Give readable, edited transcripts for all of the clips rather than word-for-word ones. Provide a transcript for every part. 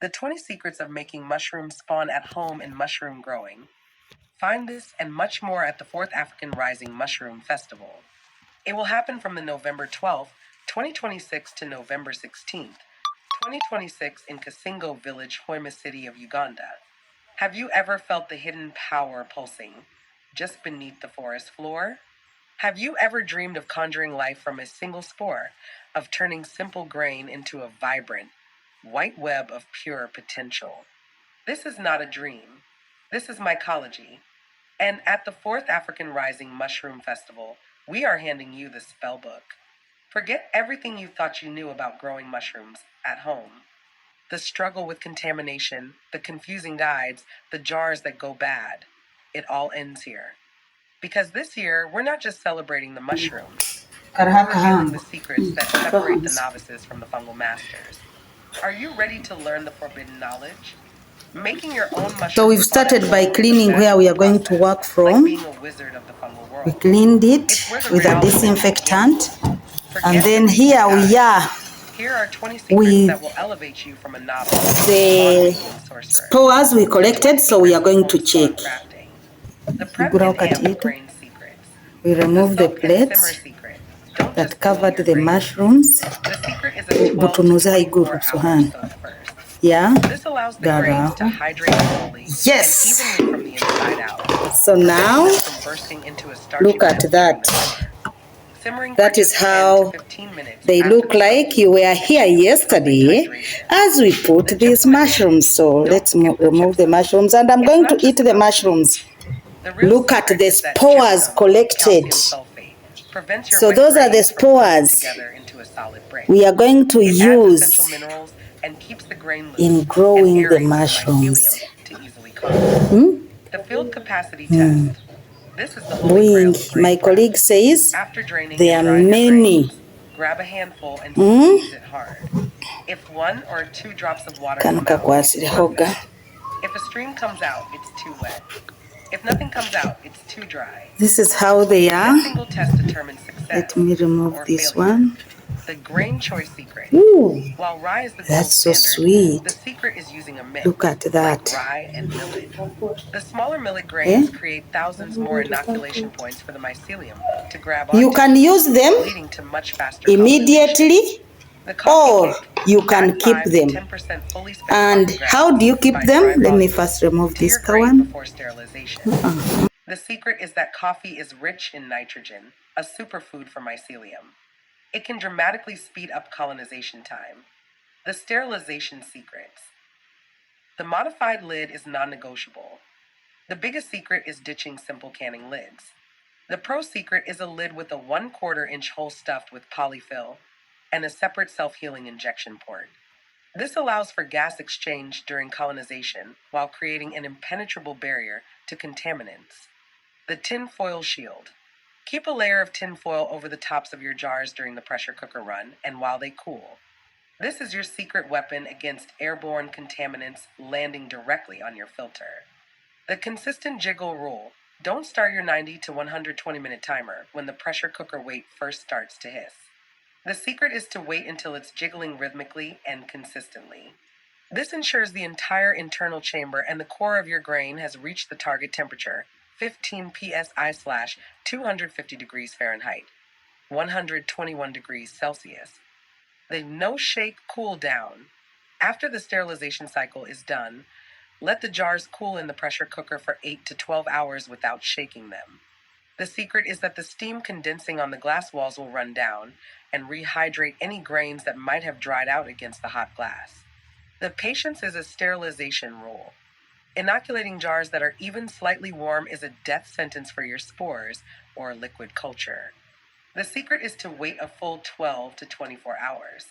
The 20 Secrets of Making Mushrooms Spawn at Home in Mushroom Growing. Find this and much more at the 4th African Rising Mushroom Festival. It will happen from the November 12th, 2026 to November 16th, 2026 in Kasingo Village, Hoima City of Uganda. Have you ever felt the hidden power pulsing just beneath the forest floor? Have you ever dreamed of conjuring life from a single spore, of turning simple grain into a vibrant, white web of pure potential? This is not a dream. This is mycology. And at the 4th African Rising Mushroom Festival, we are handing you the spell book. Forget everything you thought you knew about growing mushrooms at home. The struggle with contamination, the confusing guides, the jars that go bad. It all ends here. Because this year, we're not just celebrating the mushrooms, we're revealing the secrets that separate the novices from the fungal masters. Are you ready to learn the forbidden knowledge? Making your own So mushroom we've spawn at started by home is a cleaning where we are magical going to process, work like from. being a wizard of the fungal We world. cleaned it It's where the with a reality begins. disinfectant. And Forget the then basic here we guides. are Here are 20 secrets with that will elevate you from a novice to a the spawn-making sorcerer. spores we The 20 collected, so we are secrets of going home to spawn check. crafting. The prep Igura and amp wakati grain secrets. we The remove the soak and simmer plates secret. Don't that just boil covered your the grains. mushrooms. The secret is a 12 to Butunuza 24 iguru hour suhani. soak first. Yeah, This allows the grains to hydrate fully yes. and evenly from the inside out, So now preventing them from bursting into a starchy look at mess during that. the simmer. Simmering for That is just 10 to how 15 minutes they after look the like. soak You were is here key to complete yesterday hydration. as we put The these chips method. mushrooms. So Don't let's skip the remove chips the though. mushrooms, and I'm It's going not to eat just the about food. mushrooms. The real Look at secret the is that spores gypsum, collected. calcium sulfate, prevents your So wet those are the grains from coming spores together into a solid brick. we are going to It adds essential use minerals and keeps the grain in loose and growing the aerates the mushrooms. mycelium to easily compost. The field capacity test. This is the holy Brewing, grail of grain my colleague crafting. says After draining and there are drying your many. grains, grab a handful and squeeze it hard. If 1 or 2 drops of water come out, it's Kankakwasirehoga. perfect. If a stream comes out, it's too wet. If nothing comes out, it's too dry. This is how they are. This single test determines success Let me remove or this failure. one. The grain choice secret. Ooh, While rye is the gold that's so standard, the sweet. secret is using a mix Look at like that. rye and millet. The smaller millet Eh? grains create thousands more inoculation points for the mycelium to grab You onto, can use them leading to much faster colonization. immediately, The coffee or kick. you can Add keep 5 to them. 10% fully spent And coffee how grounds do you keep by them? dry Let me volumes first remove to this your grain one. before sterilization. The secret is that coffee is rich in nitrogen, a superfood for mycelium. It can dramatically speed up colonization time. The sterilization secrets. The modified lid is non-negotiable. The biggest secret is ditching simple canning lids. The pro secret is a lid with a 1/4 inch hole stuffed with polyfill and a separate self-healing injection port. This allows for gas exchange during colonization while creating an impenetrable barrier to contaminants. The tin foil shield. Keep a layer of tin foil over the tops of your jars during the pressure cooker run and while they cool. This is your secret weapon against airborne contaminants landing directly on your filter. The consistent jiggle rule. Don't start your 90 to 120-minute timer when the pressure cooker weight first starts to hiss. The secret is to wait until it's jiggling rhythmically and consistently. This ensures the entire internal chamber and the core of your grain has reached the target temperature, 15 psi/250 degrees Fahrenheit, 121 degrees Celsius. The no shake cool down. After the sterilization cycle is done, let the jars cool in the pressure cooker for 8 to 12 hours without shaking them. The secret is that the steam condensing on the glass walls will run down and rehydrate any grains that might have dried out against the hot glass. The patience is a sterilization rule. Inoculating jars that are even slightly warm is a death sentence for your spores or liquid culture. The secret is to wait a full 12 to 24 hours.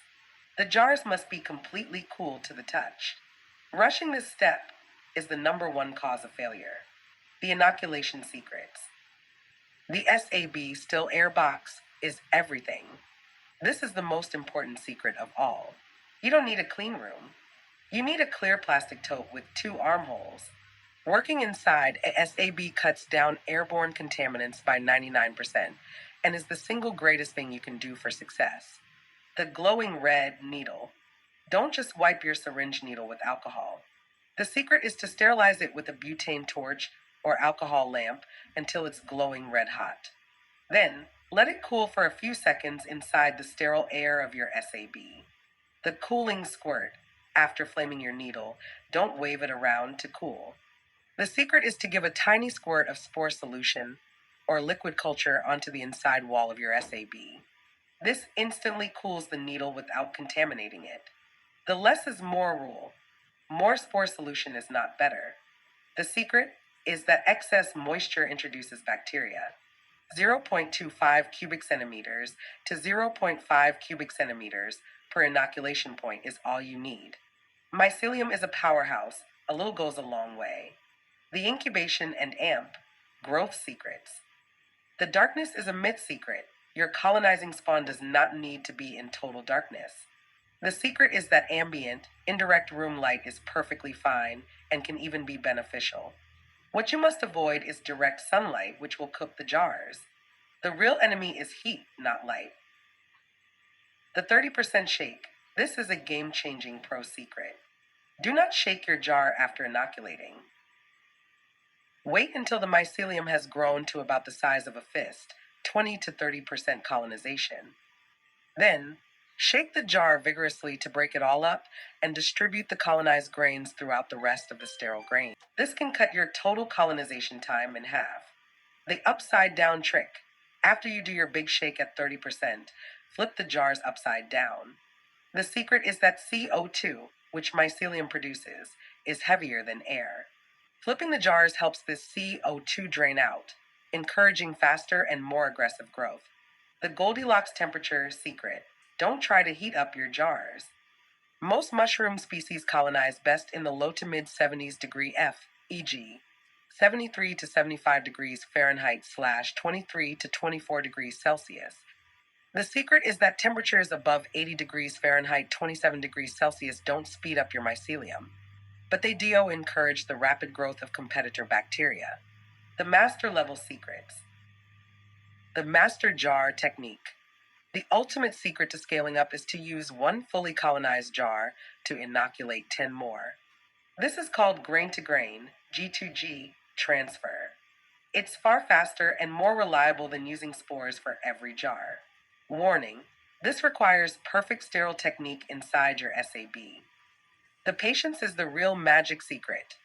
The jars must be completely cool to the touch. Rushing this step is the #1 cause of failure. The inoculation secrets. The SAB still air box is everything. This is the most important secret of all. You don't need a clean room. You need a clear plastic tote with 2 armholes. Working inside, a SAB cuts down airborne contaminants by 99% and is the single greatest thing you can do for success. The glowing red needle. Don't just wipe your syringe needle with alcohol. The secret is to sterilize it with a butane torch or alcohol lamp until it's glowing red hot. Then, let it cool for a few seconds inside the sterile air of your SAB. The cooling squirt. After flaming your needle, don't wave it around to cool. The secret is to give a tiny squirt of spore solution or liquid culture onto the inside wall of your SAB. This instantly cools the needle without contaminating it. The less is more rule. More spore solution is not better. The secret is that excess moisture introduces bacteria. 0.25 cubic centimeters to zero point 0.5 cubic centimeters per inoculation point is all you need. Mycelium is a powerhouse. A little goes a long way. The incubation and AMP, growth secrets. The darkness is a myth secret. Your colonizing spawn does not need to be in total darkness. The secret is that ambient, indirect room light is perfectly fine and can even be beneficial. What you must avoid is direct sunlight, which will cook the jars. The real enemy is heat, not light. The 30% shake. This is a game changing pro secret. Do not shake your jar after inoculating. Wait until the mycelium has grown to about the size of a fist, 20 to 30% colonization. Then, shake the jar vigorously to break it all up and distribute the colonized grains throughout the rest of the sterile grain. This can cut your total colonization time in half. The upside down trick. After you do your big shake at 30%, flip the jars upside down. The secret is that CO2, which mycelium produces, is heavier than air. Flipping the jars helps this CO2 drain out, encouraging faster and more aggressive growth. The Goldilocks temperature secret. Don't try to heat up your jars. Most mushroom species colonize best in the low to mid 70s degree F, e.g., 73 to 75 degrees Fahrenheit / 23 to 24 degrees Celsius. The secret is that temperatures above 80 degrees Fahrenheit, 27 degrees Celsius don't speed up your mycelium, but they do encourage the rapid growth of competitor bacteria. The master level secrets. The master jar technique. The ultimate secret to scaling up is to use one fully colonized jar to inoculate 10 more. This is called grain to grain, G2G, transfer. It's far faster and more reliable than using spores for every jar. Warning, this requires perfect sterile technique inside your SAB. The patience is the real magic secret.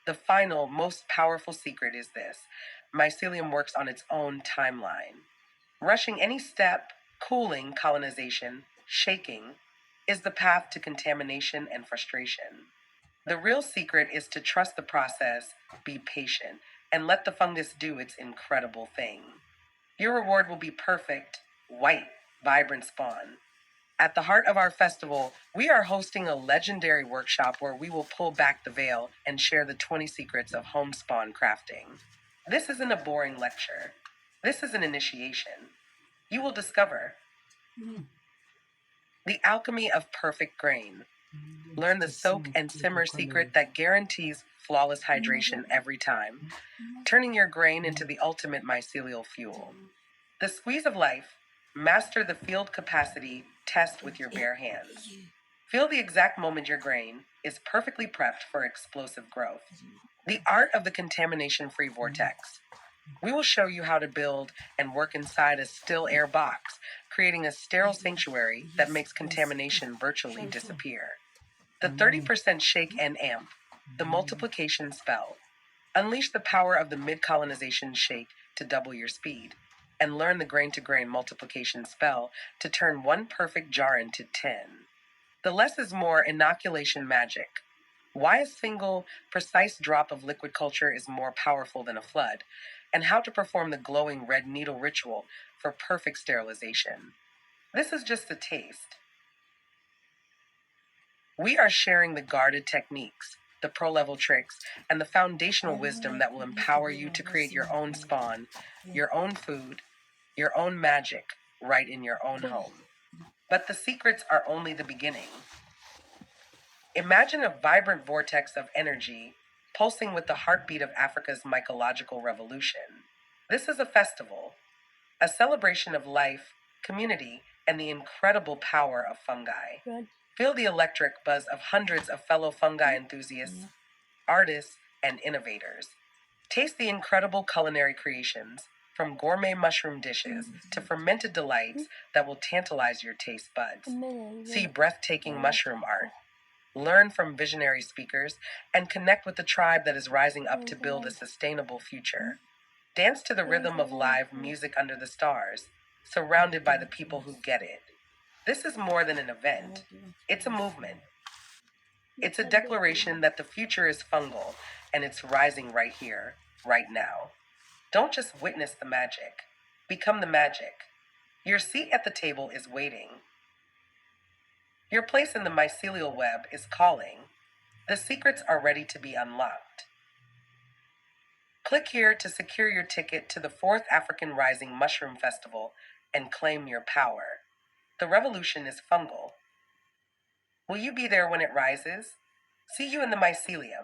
The final, most powerful secret is this: mycelium works on its own timeline. Rushing any step, cooling, colonization, shaking, is the path to contamination and frustration. The real secret is to trust the process, be patient, and let the fungus do its incredible thing. Your reward will be perfect, white, vibrant spawn. At the heart of our festival, we are hosting a legendary workshop where we will pull back the veil and share the 20 secrets of home spawn crafting. This isn't a boring lecture. This is an initiation. You will discover the alchemy of perfect grain. Learn the soak and simmer secret that guarantees flawless hydration every time, turning your grain into the ultimate mycelial fuel. The squeeze of life. Master the field capacity test with your bare hands. Feel the exact moment your grain is perfectly prepped for explosive growth. The art of the contamination-free vortex. We will show you how to build and work inside a still air box, creating a sterile sanctuary that makes contamination virtually disappear. The 30% shake and amp, the multiplication spell. Unleash the power of the mid-colonization shake to double your speed, and learn the grain-to-grain multiplication spell to turn one perfect jar into 10. The less is more inoculation magic. Why a single, precise drop of liquid culture is more powerful than a flood, and how to perform the glowing red needle ritual for perfect sterilization. This is just a taste. We are sharing the guarded techniques, the pro-level tricks, and the foundational wisdom that will empower you to create your own spawn, your own food, your own magic, right in your own home. But the secrets are only the beginning. Imagine a vibrant vortex of energy pulsing with the heartbeat of Africa's mycological revolution. This is a festival, a celebration of life, community, and the incredible power of fungi. Good. Feel the electric buzz of hundreds of fellow fungi enthusiasts, artists, and innovators. Taste the incredible culinary creations, from gourmet mushroom dishes to fermented delights that will tantalize your taste buds. See breathtaking mushroom art, learn from visionary speakers, and connect with the tribe that is rising up to build a sustainable future. Dance to the rhythm of live music under the stars, surrounded by the people who get it. This is more than an event, it's a movement. It's a declaration that the future is fungal and it's rising right here, right now. Don't just witness the magic, become the magic. Your seat at the table is waiting. Your place in the mycelial web is calling. The secrets are ready to be unlocked. Click here to secure your ticket to the 4th African Rising Mushroom Festival and claim your power. The revolution is fungal. Will you be there when it rises? See you in the mycelium.